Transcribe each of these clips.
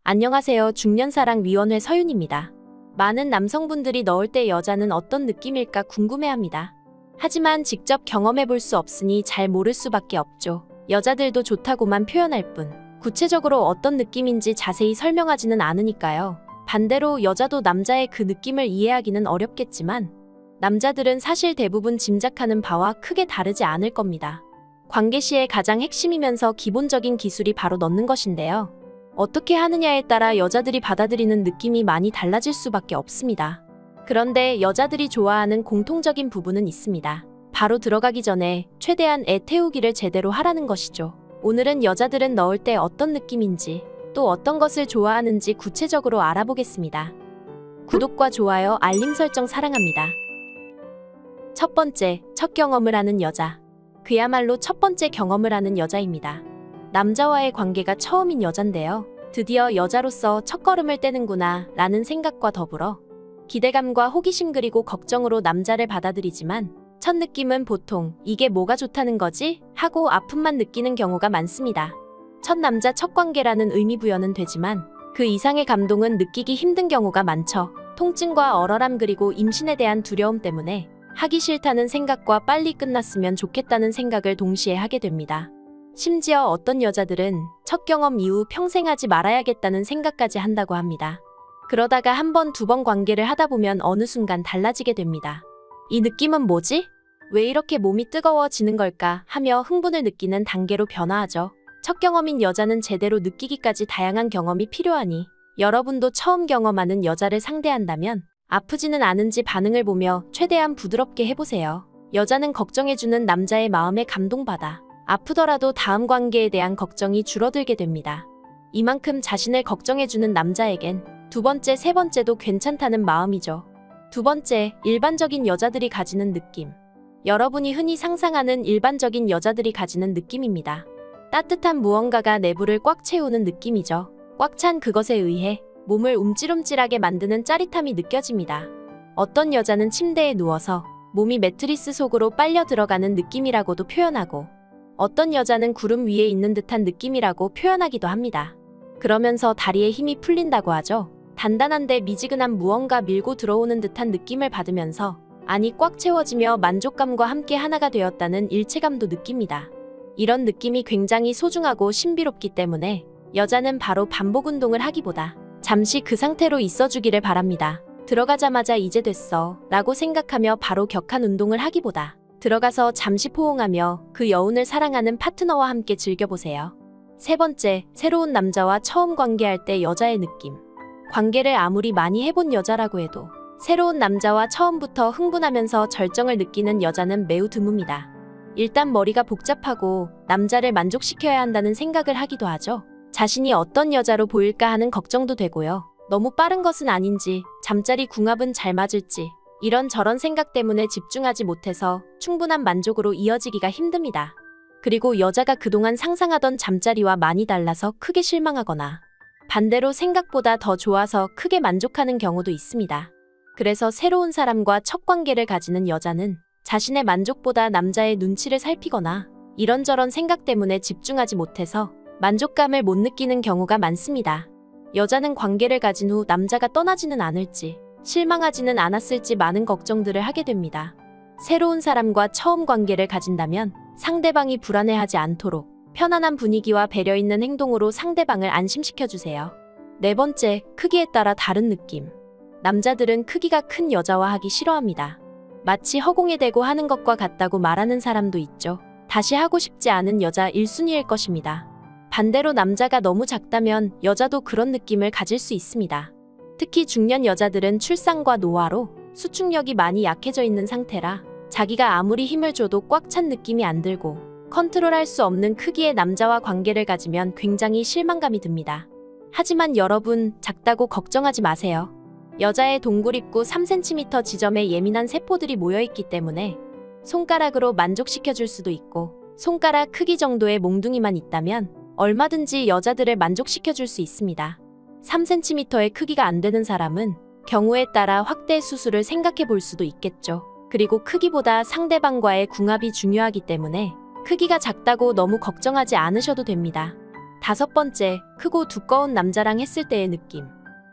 안녕하세요. 중년사랑위원회 서윤입니다. 많은 남성분들이 넣을 때 여자는 어떤 느낌일까 궁금해합니다. 하지만 직접 경험해볼 수 없으니 잘 모를 수밖에 없죠. 여자들도 좋다고만 표현할 뿐 구체적으로 어떤 느낌인지 자세히 설명하지는 않으니까요. 반대로 여자도 남자의 그 느낌을 이해하기는 어렵겠지만 남자들은 사실 대부분 짐작하는 바와 크게 다르지 않을 겁니다. 관계 시의 가장 핵심이면서 기본적인 기술이 바로 넣는 것인데요. 어떻게 하느냐에 따라 여자들이 받아들이는 느낌이 많이 달라질 수밖에 없습니다. 그런데 여자들이 좋아하는 공통적인 부분은 있습니다. 바로 들어가기 전에 최대한 애 태우기를 제대로 하라는 것이죠. 오늘은 여자들은 넣을 때 어떤 느낌인지 또 어떤 것을 좋아하는지 구체적으로 알아보겠습니다. 구독과 좋아요, 알림 설정 사랑합니다. 첫 번째, 첫 경험을 하는 여자. 그야말로 첫 번째 경험을 하는 여자입니다. 남자와의 관계가 처음인 여잔데요. 드디어 여자로서 첫걸음을 떼는구나 라는 생각과 더불어 기대감과 호기심 그리고 걱정으로 남자를 받아들이지만 첫 느낌은 보통 이게 뭐가 좋다는 거지? 하고 아픔만 느끼는 경우가 많습니다. 첫 남자 첫 관계라는 의미 부여는 되지만 그 이상의 감동은 느끼기 힘든 경우가 많죠. 통증과 얼얼함 그리고 임신에 대한 두려움 때문에 하기 싫다는 생각과 빨리 끝났으면 좋겠다는 생각을 동시에 하게 됩니다. 심지어 어떤 여자들은 첫 경험 이후 평생 하지 말아야겠다는 생각까지 한다고 합니다. 그러다가 한 번, 두 번 관계를 하다 보면 어느 순간 달라지게 됩니다. 이 느낌은 뭐지? 왜 이렇게 몸이 뜨거워지는 걸까? 하며 흥분을 느끼는 단계로 변화하죠. 첫 경험인 여자는 제대로 느끼기까지 다양한 경험이 필요하니 여러분도 처음 경험하는 여자를 상대한다면 아프지는 않은지 반응을 보며 최대한 부드럽게 해보세요. 여자는 걱정해주는 남자의 마음에 감동받아 아프더라도 다음 관계에 대한 걱정이 줄어들게 됩니다. 이만큼 자신을 걱정해주는 남자에겐 두 번째, 세 번째도 괜찮다는 마음이죠. 두 번째, 일반적인 여자들이 가지는 느낌. 여러분이 흔히 상상하는 일반적인 여자들이 가지는 느낌입니다. 따뜻한 무언가가 내부를 꽉 채우는 느낌이죠. 꽉 찬 그것에 의해 몸을 움찔움찔하게 만드는 짜릿함이 느껴집니다. 어떤 여자는 침대에 누워서 몸이 매트리스 속으로 빨려 들어가는 느낌이라고도 표현하고 어떤 여자는 구름 위에 있는 듯한 느낌이라고 표현하기도 합니다. 그러면서 다리에 힘이 풀린다고 하죠. 단단한데 미지근한 무언가 밀고 들어오는 듯한 느낌을 받으면서 안이 꽉 채워지며 만족감과 함께 하나가 되었다는 일체감도 느낍니다. 이런 느낌이 굉장히 소중하고 신비롭기 때문에 여자는 바로 반복 운동을 하기보다 잠시 그 상태로 있어주기를 바랍니다. 들어가자마자 이제 됐어 라고 생각하며 바로 격한 운동을 하기보다 들어가서 잠시 포옹하며 그 여운을 사랑하는 파트너와 함께 즐겨보세요. 세 번째, 새로운 남자와 처음 관계할 때 여자의 느낌. 관계를 아무리 많이 해본 여자라고 해도 새로운 남자와 처음부터 흥분하면서 절정을 느끼는 여자는 매우 드뭅니다. 일단 머리가 복잡하고 남자를 만족시켜야 한다는 생각을 하기도 하죠. 자신이 어떤 여자로 보일까 하는 걱정도 되고요. 너무 빠른 것은 아닌지, 잠자리 궁합은 잘 맞을지 이런저런 생각 때문에 집중하지 못해서 충분한 만족으로 이어지기가 힘듭니다. 그리고 여자가 그동안 상상하던 잠자리와 많이 달라서 크게 실망하거나 반대로 생각보다 더 좋아서 크게 만족하는 경우도 있습니다. 그래서 새로운 사람과 첫 관계를 가지는 여자는 자신의 만족보다 남자의 눈치를 살피거나 이런저런 생각 때문에 집중하지 못해서 만족감을 못 느끼는 경우가 많습니다. 여자는 관계를 가진 후 남자가 떠나지는 않을지 실망하지는 않았을지 많은 걱정들을 하게 됩니다. 새로운 사람과 처음 관계를 가진다면 상대방이 불안해하지 않도록 편안한 분위기와 배려 있는 행동으로 상대방을 안심시켜주세요. 네 번째, 크기에 따라 다른 느낌. 남자들은 크기가 큰 여자와 하기 싫어합니다. 마치 허공에 대고 하는 것과 같다고 말하는 사람도 있죠. 다시 하고 싶지 않은 여자 1순위일 것입니다. 반대로 남자가 너무 작다면 여자도 그런 느낌을 가질 수 있습니다. 특히 중년 여자들은 출산과 노화로 수축력이 많이 약해져 있는 상태라 자기가 아무리 힘을 줘도 꽉 찬 느낌이 안 들고 컨트롤할 수 없는 크기의 남자와 관계를 가지면 굉장히 실망감이 듭니다. 하지만 여러분, 작다고 걱정하지 마세요. 여자의 동굴 입구 3cm 지점에 예민한 세포들이 모여있기 때문에 손가락으로 만족시켜줄 수도 있고 손가락 크기 정도의 몽둥이만 있다면 얼마든지 여자들을 만족시켜줄 수 있습니다. 3cm의 크기가 안 되는 사람은 경우에 따라 확대 수술을 생각해 볼 수도 있겠죠. 그리고 크기보다 상대방과의 궁합이 중요하기 때문에 크기가 작다고 너무 걱정하지 않으셔도 됩니다. 5번째, 크고 두꺼운 남자랑 했을 때의 느낌.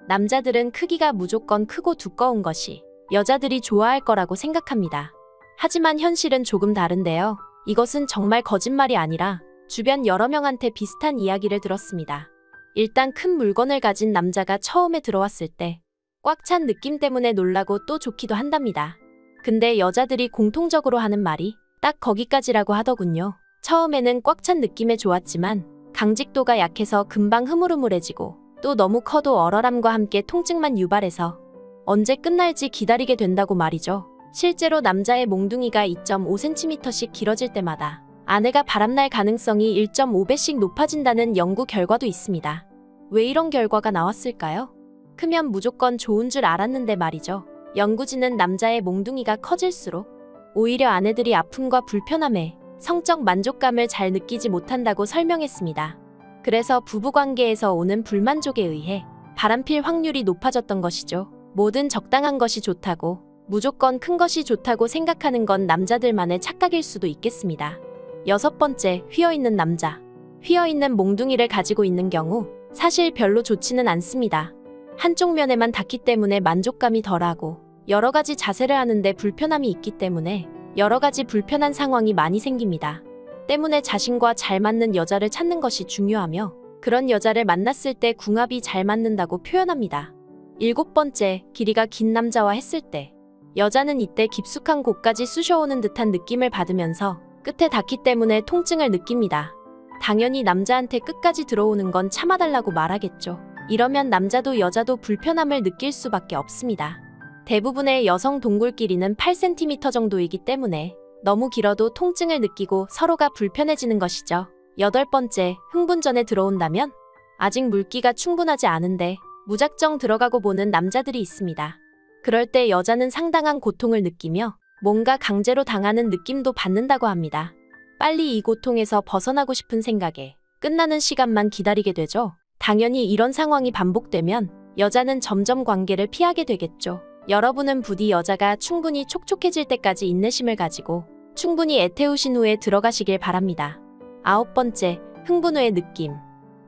남자들은 크기가 무조건 크고 두꺼운 것이 여자들이 좋아할 거라고 생각합니다. 하지만 현실은 조금 다른데요. 이것은 정말 거짓말이 아니라 주변 여러 명한테 비슷한 이야기를 들었습니다. 일단 큰 물건을 가진 남자가 처음에 들어왔을 때 꽉 찬 느낌 때문에 놀라고 또 좋기도 한답니다. 근데 여자들이 공통적으로 하는 말이 딱 거기까지라고 하더군요. 처음에는 꽉 찬 느낌에 좋았지만 강직도가 약해서 금방 흐물흐물해지고 또 너무 커도 얼얼함과 함께 통증만 유발해서 언제 끝날지 기다리게 된다고 말이죠. 실제로 남자의 몽둥이가 2.5cm씩 길어질 때마다 아내가 바람날 가능성이 1.5배씩 높아진다는 연구 결과도 있습니다. 왜 이런 결과가 나왔을까요? 크면 무조건 좋은 줄 알았는데 말이죠. 연구진은 남자의 몽둥이가 커질수록 오히려 아내들이 아픔과 불편함에 성적 만족감을 잘 느끼지 못한다고 설명했습니다. 그래서 부부관계에서 오는 불만족에 의해 바람필 확률이 높아졌던 것이죠. 뭐든 적당한 것이 좋다고, 무조건 큰 것이 좋다고 생각하는 건 남자들만의 착각일 수도 있겠습니다. 6번째, 휘어있는 남자. 휘어있는 몽둥이를 가지고 있는 경우 사실 별로 좋지는 않습니다. 한쪽 면에만 닿기 때문에 만족감이 덜하고 여러 가지 자세를 하는데 불편함이 있기 때문에 여러 가지 불편한 상황이 많이 생깁니다. 때문에 자신과 잘 맞는 여자를 찾는 것이 중요하며 그런 여자를 만났을 때 궁합이 잘 맞는다고 표현합니다. 7번째, 길이가 긴 남자와 했을 때 여자는 이때 깊숙한 곳까지 쑤셔오는 듯한 느낌을 받으면서 끝에 닿기 때문에 통증을 느낍니다. 당연히 남자한테 끝까지 들어오는 건 참아달라고 말하겠죠. 이러면 남자도 여자도 불편함을 느낄 수밖에 없습니다. 대부분의 여성 동굴 길이는 8cm 정도이기 때문에 너무 길어도 통증을 느끼고 서로가 불편해지는 것이죠. 8번째, 흥분 전에 들어온다면 아직 물기가 충분하지 않은데 무작정 들어가고 보는 남자들이 있습니다. 그럴 때 여자는 상당한 고통을 느끼며 뭔가 강제로 당하는 느낌도 받는다고 합니다. 빨리 이 고통에서 벗어나고 싶은 생각에 끝나는 시간만 기다리게 되죠. 당연히 이런 상황이 반복되면 여자는 점점 관계를 피하게 되겠죠. 여러분은 부디 여자가 충분히 촉촉해질 때까지 인내심을 가지고 충분히 애태우신 후에 들어가시길 바랍니다. 9번째, 흥분 후의 느낌.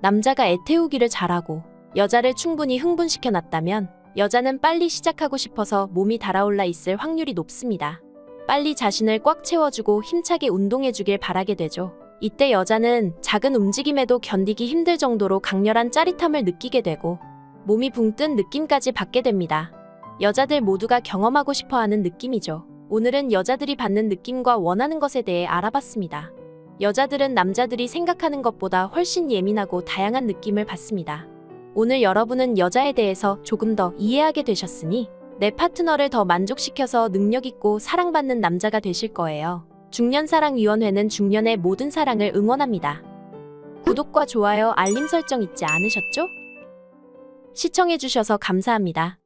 남자가 애태우기를 잘하고 여자를 충분히 흥분시켜놨다면 여자는 빨리 시작하고 싶어서 몸이 달아올라 있을 확률이 높습니다. 빨리 자신을 꽉 채워주고 힘차게 운동해주길 바라게 되죠. 이때 여자는 작은 움직임에도 견디기 힘들 정도로 강렬한 짜릿함을 느끼게 되고 몸이 붕 뜬 느낌까지 받게 됩니다. 여자들 모두가 경험하고 싶어하는 느낌이죠. 오늘은 여자들이 받는 느낌과 원하는 것에 대해 알아봤습니다. 여자들은 남자들이 생각하는 것보다 훨씬 예민하고 다양한 느낌을 받습니다. 오늘 여러분은 여자에 대해서 조금 더 이해하게 되셨으니 내 파트너를 더 만족시켜서 능력있고 사랑받는 남자가 되실 거예요. 중년사랑위원회는 중년의 모든 사랑을 응원합니다. 구독과 좋아요, 알림 설정 잊지 않으셨죠? 시청해주셔서 감사합니다.